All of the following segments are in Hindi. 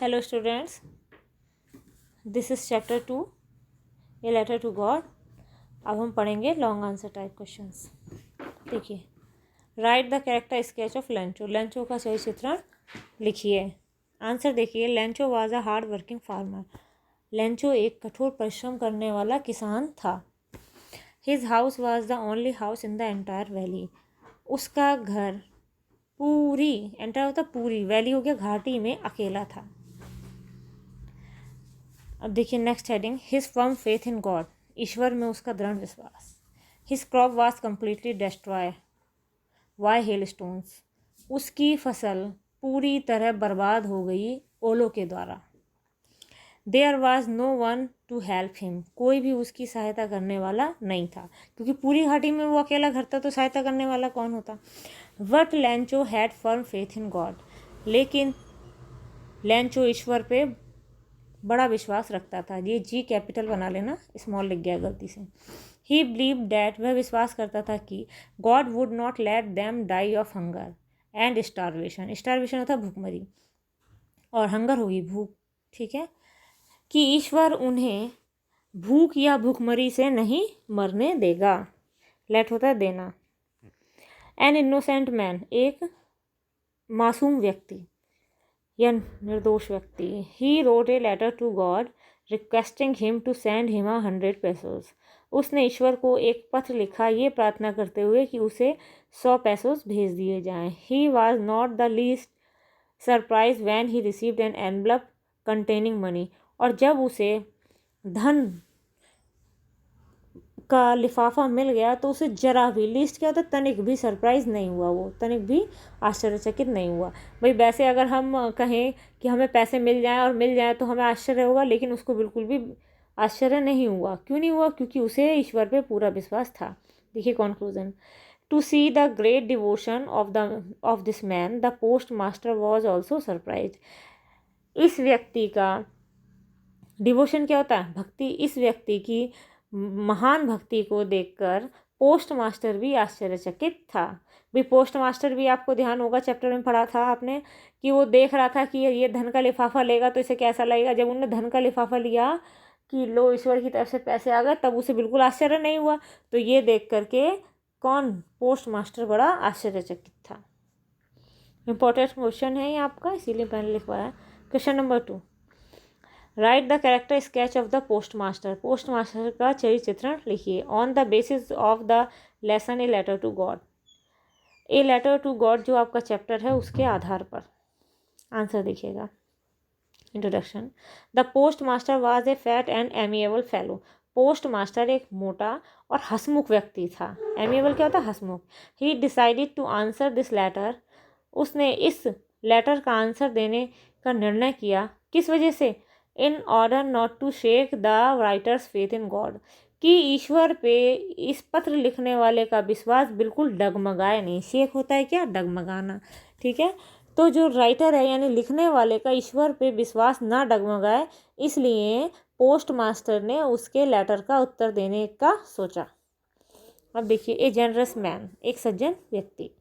Hello students, this is chapter 2 a letter to God. अब हम पढ़ेंगे लॉन्ग आंसर टाइप क्वेश्चंस। देखिए, write the character sketch of Lencho. Lencho का सही चित्रण लिखिए। आंसर देखिए, Lencho was a hard working farmer. Lencho एक कठोर परिश्रम करने वाला किसान था। His house was the only house in the entire valley. उसका घर पूरी, एंटायर होता पूरी, वैली हो गया घाटी में, अकेला था। अब देखिए next heading, his firm faith in God. ईश्वर में उसका दृढ़ विश्वास। His crop was completely destroy by hail stones. उसकी फसल पूरी तरह बर्बाद हो गई ओलों के द्वारा। There was no one to help him. कोई भी उसकी सहायता करने वाला नहीं था, क्योंकि पूरी घाटी में वो अकेला घर था, तो सहायता करने वाला कौन होता। But Lencho had firm faith in God. लेकिन लेंचो ईश्वर पे बड़ा विश्वास रखता था। ये जी कैपिटल बना लेना, स्मॉल लिख गया गलती से। ही बिलीव डैट, वह विश्वास करता था कि God would not let them die of hunger and starvation. Starvation होता भूखमरी, और हंगर होगी भूख, ठीक है, कि ईश्वर उन्हें भूख या भूखमरी से नहीं मरने देगा। लेट होता है देना। एन इनोसेंट मैन, एक मासूम व्यक्ति या निर्दोष व्यक्ति। He wrote a letter to God requesting him to send him 100 pesos. उसने ईश्वर को एक पत्र लिखा, ये प्रार्थना करते हुए कि उसे 100 पेसोस भेज दिए जाएं। He was not the least surprise when he received an envelope containing money. और जब उसे धन का लिफाफा मिल गया तो उसे जरा भी, लीस्ट क्या होता है, तनिक भी सरप्राइज़ नहीं हुआ, वो तनिक भी आश्चर्यचकित नहीं हुआ। भाई वैसे अगर हम कहें कि हमें पैसे मिल जाएं और मिल जाएं तो हमें आश्चर्य होगा, लेकिन उसको बिल्कुल भी आश्चर्य नहीं हुआ। क्यों नहीं हुआ? क्योंकि उसे ईश्वर पे पूरा विश्वास था। देखिए conclusion, to see the great devotion of this man the post master was also surprise. इस व्यक्ति का डिवोशन क्या होता है? भक्ति। इस व्यक्ति की महान भक्ति को देखकर पोस्ट मास्टर भी आश्चर्यचकित था। भी पोस्ट मास्टर भी, आपको ध्यान होगा चैप्टर में पढ़ा था आपने, कि वो देख रहा था कि ये धन का लिफाफा लेगा तो इसे कैसा लगेगा। जब उन्होंने धन का लिफाफा लिया कि लो ईश्वर की तरफ से पैसे आ गए, तब उसे बिल्कुल आश्चर्य नहीं हुआ। तो ये देख करके कौन? पोस्ट मास्टर बड़ा आश्चर्यचकित था। इंपॉर्टेंट क्वेश्चन है ये आपका, इसीलिए मैंने लिखवाया। Question number 2, write the character sketch of the post master. Post master का चरित्र चित्रण लिखिए। On the basis of the lesson a letter to God. A letter to God जो आपका चैप्टर है उसके आधार पर। आंसर देखिएगा। Introduction, the post master was a fat and amiable fellow. Post master एक मोटा और हंसमुख व्यक्ति था। एमिएबल क्या होता है? हंसमुख। He decided to answer this letter. उसने इस लेटर का आंसर देने का निर्णय किया। किस वजह से? In order not to shake the writer's faith in God, कि ईश्वर पे इस पत्र लिखने वाले का विश्वास बिल्कुल डगमगाए नहीं। शेक होता है क्या? डगमगाना, ठीक है। तो जो राइटर है यानी लिखने वाले का ईश्वर पे विश्वास ना डगमगाए, इसलिए पोस्ट मास्टर ने उसके लेटर का उत्तर देने का सोचा। अब देखिए, ए जेनरस मैन, एक सज्जन व्यक्ति।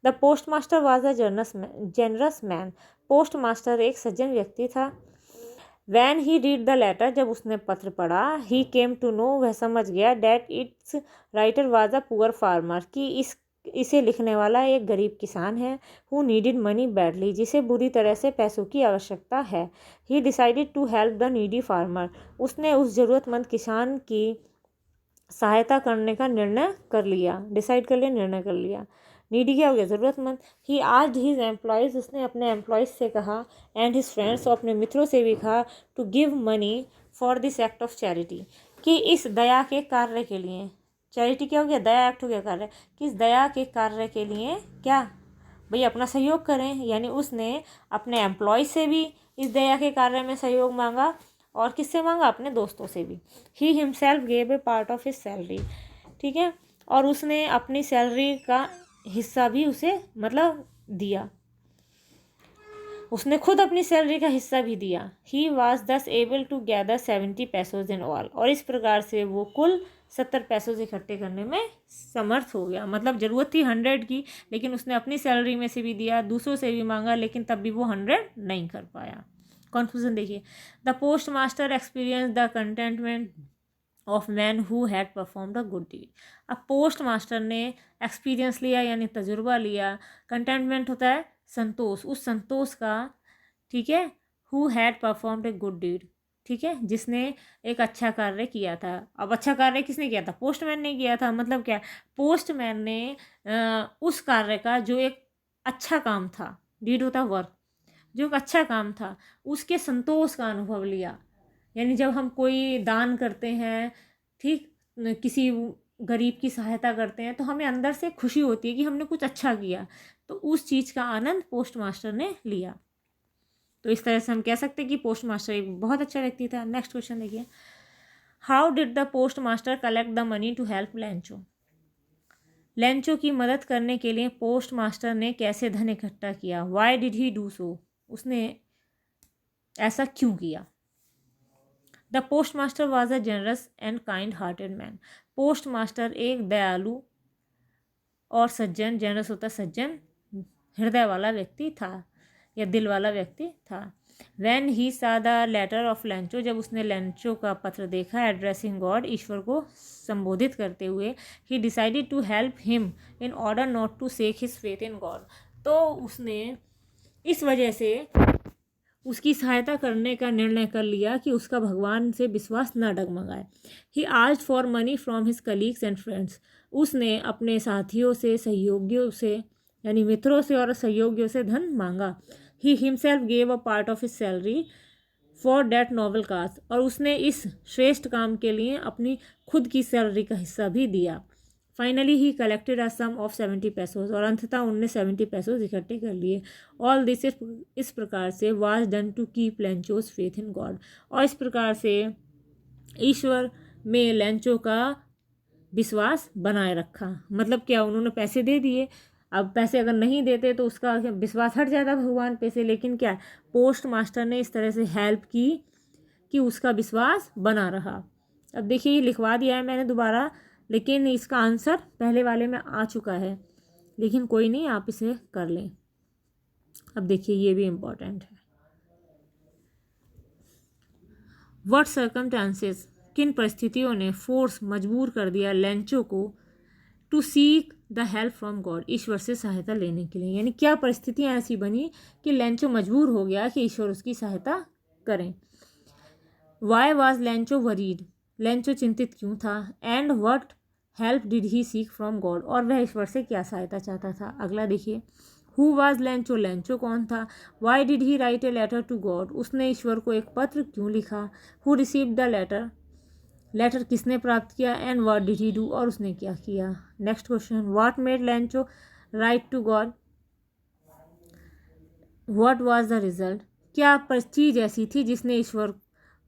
The post master was a generous man. Post master एक सज्जन व्यक्ति था। When he read the letter, जब उसने पत्र पढ़ा, ही केम टू नो, वह समझ गया, that it's writer was a poor farmer, कि इसे लिखने वाला एक गरीब किसान है। हु नीडिड मनी बैडली, जिसे बुरी तरह से पैसों की आवश्यकता है। He decided to help the needy farmer, उसने उस ज़रूरतमंद किसान की सहायता करने का निर्णय कर लिया। डिसाइड कर लिया, निर्णय कर लिया। नीडी क्या हो गया? ज़रूरतमंद। ही आस्क्ड हिज एम्प्लॉयज़, उसने अपने एम्प्लॉयज़ से कहा, एंड हिज फ्रेंड्स, और अपने मित्रों से भी कहा, to give money for this act of charity, कि इस दया के कार्य के लिए। चैरिटी क्या हो गया? दया एक्ट हो गया, कार्य। कि इस दया के कार्य के लिए क्या भाई अपना सहयोग करें। यानी उसने अपने एम्प्लॉय से भी इस दया के कार्य में सहयोग मांगा, और किससे मांगा? अपने दोस्तों से भी। ही himself gave a part of his salary, ठीक है, और उसने अपनी सैलरी का हिस्सा भी उसे मतलब दिया। उसने खुद अपनी सैलरी का हिस्सा भी दिया। He was thus able to gather 70 pesos in all, और इस प्रकार से वो कुल 70 पैसोज इकट्ठे करने में समर्थ हो गया। मतलब ज़रूरत थी 100 की, लेकिन उसने अपनी सैलरी में से भी दिया, दूसरों से भी मांगा, लेकिन तब भी वो 100 नहीं कर पाया। कॉन्फ्यूजन देखिए, the post master experience the contentment of man who had performed a good deed. अब पोस्ट मास्टर ने एक्सपीरियंस लिया यानी तजुर्बा लिया, कंटेंटमेंट होता है संतोष, उस संतोष का, ठीक है, who had performed a good deed, ठीक है, जिसने एक अच्छा कार्य किया था। अब अच्छा कार्य किसने किया था? पोस्टमैन ने किया था। मतलब क्या, पोस्टमैन ने उस कार्य का जो एक अच्छा काम था, डीड होता वर्क, जो एक अच्छा काम था, उसके संतोष का अनुभव लिया। यानी जब हम कोई दान करते हैं, ठीक, किसी गरीब की सहायता करते हैं, तो हमें अंदर से खुशी होती है कि हमने कुछ अच्छा किया, तो उस चीज़ का आनंद पोस्ट मास्टर ने लिया। तो इस तरह से हम कह सकते हैं कि पोस्ट मास्टर एक बहुत अच्छा व्यक्ति था। नेक्स्ट क्वेश्चन देखिए, how did the post master collect the money to help Lencho. Lencho की मदद करने के लिए पोस्ट मास्टर ने कैसे धन इकट्ठा किया? Y did he do so, उसने ऐसा क्यों किया? The post master was a generous and kind hearted man. Post master एक दयालु और सज्जन, जनरस होता सज्जन, हृदय वाला व्यक्ति था या दिल वाला व्यक्ति था। वैन ही सा द लेटर ऑफ लैंचो, जब उसने लैंचो का पत्र देखा, एड्रेसिंग गॉड, ईश्वर को संबोधित करते हुए, he decided to help him in order not to shake his faith in God. तो उसने इस वजह से उसकी सहायता करने का निर्णय कर लिया कि उसका भगवान से विश्वास न डगमगाए। He asked for money from his colleagues and friends, उसने अपने साथियों से, सहयोगियों से, यानी मित्रों से और सहयोगियों से धन मांगा। He himself gave a part of his salary for that noble cause, और उसने इस श्रेष्ठ काम के लिए अपनी खुद की सैलरी का हिस्सा भी दिया। Finally he collected a sum of 70 pesos, और अंततः उनने 70 पैसोज इकट्ठे कर लिए। ऑल दिस इस प्रकार से was done to keep Lencho's faith in God, और इस प्रकार से ईश्वर में लैंचो का विश्वास बनाए रखा। मतलब क्या, उन्होंने पैसे दे दिए, अब पैसे अगर नहीं देते तो उसका विश्वास हट जाता भगवान पे से, लेकिन क्या, पोस्ट मास्टर ने इस तरह से हेल्प की कि उसका विश्वास बना रहा। अब देखिए, ये लिखवा दिया है मैंने दोबारा, लेकिन इसका आंसर पहले वाले में आ चुका है, लेकिन कोई नहीं, आप इसे कर लें। अब देखिए, ये भी इम्पोर्टेंट है। व्हाट सर्कमस्टांसेस, किन परिस्थितियों ने फोर्स, मजबूर कर दिया लैंचो को to seek the help from God, ईश्वर से सहायता लेने के लिए। यानी क्या परिस्थितियाँ ऐसी बनी कि लैंचो मजबूर हो गया कि ईश्वर उसकी सहायता करें। वाई वॉज लैंचो वरीड, लैंचो चिंतित क्यों था। And what help did he seek from God, और वह ईश्वर से क्या सहायता चाहता था। अगला देखिए, हु वाज लैंचो, लैंचो कौन था। Why did he write a letter to God, उसने ईश्वर को एक पत्र क्यों लिखा। Who received the letter, letter किसने प्राप्त किया। And what did he do, और उसने क्या किया। Next question, what made Lencho write to God, what was the result, क्या चीज़ ऐसी थी जिसने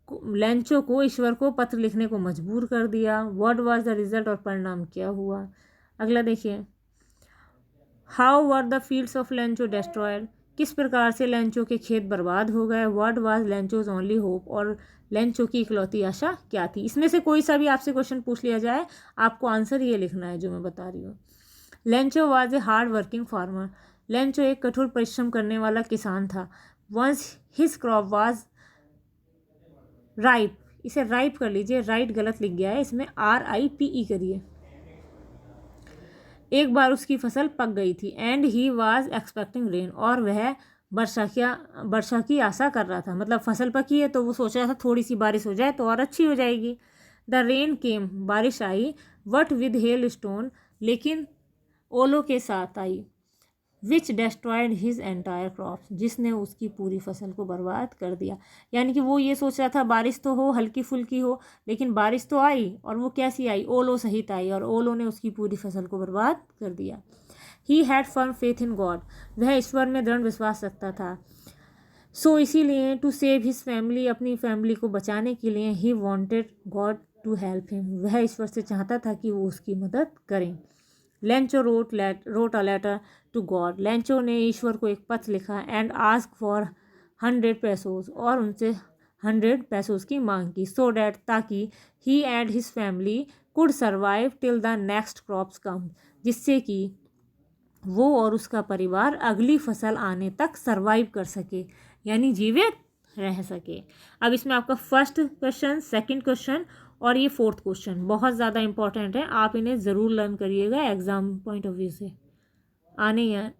लैंचो को ईश्वर को पत्र लिखने को मजबूर कर दिया। व्हाट वाज द रिजल्ट, और परिणाम क्या हुआ। अगला देखिए, how were the fields of लैंचो destroyed, किस प्रकार से लैंचो के खेत बर्बाद हो गए। व्हाट वाज लैंचोज ओनली होप, और लैंचो की इकलौती आशा क्या थी। इसमें से कोई सा भी आपसे क्वेश्चन पूछ लिया जाए, आपको आंसर ये लिखना है जो मैं बता रही हूँ। Lencho was a hard working farmer, Lencho एक कठोर परिश्रम करने वाला किसान था। Once his crop was ripe, इसे राइप कर लीजिए, राइट गलत लिख गया है, इसमें RIPE करिए। एक बार उसकी फसल पक गई थी। And he was expecting rain, और वह वर्षा की आशा कर रहा था। मतलब फसल पकी है तो वो सोच रहा था थोड़ी सी बारिश हो जाए तो और अच्छी हो जाएगी। द रेन केम, बारिश आई। वट विद हेल स्टोन, लेकिन ओलों के साथ आई। विच डेस्ट्रॉयड हिज एंटायर क्रॉप्स, जिसने उसकी पूरी फसल को बर्बाद कर दिया। यानी कि वो ये सोच रहा था बारिश तो हो, हल्की फुल्की हो, लेकिन बारिश तो आई, और वो कैसी आई, ओलों सहित आई, और ओलों ने उसकी पूरी फसल को बर्बाद कर दिया। He had firm faith in God, वह ईश्वर में दृढ़ विश्वास रखता था। सो इसीलिए to save his family, family फैमिली को बचाने के लिए, he wanted God to help him, वह ईश्वर से चाहता था कि वो उसकी मदद करें। Lencho wrote a letter to God. Lencho ने ईश्वर को एक पत्र लिखा एंड आस्क फॉर 100 पेसोज, और उनसे 100 पेसोज की मांग की, सो डैट ताकि he and his family could survive till the next crops come, जिससे कि वो और उसका परिवार अगली फसल आने तक सर्वाइव कर सके, यानी जीवित रह सके। अब इसमें आपका फर्स्ट क्वेश्चन, सेकंड क्वेश्चन और ये फोर्थ क्वेश्चन बहुत ज़्यादा इंपॉर्टेंट है, आप इन्हें ज़रूर लर्न करिएगा एग्जाम पॉइंट ऑफ व्यू से, आने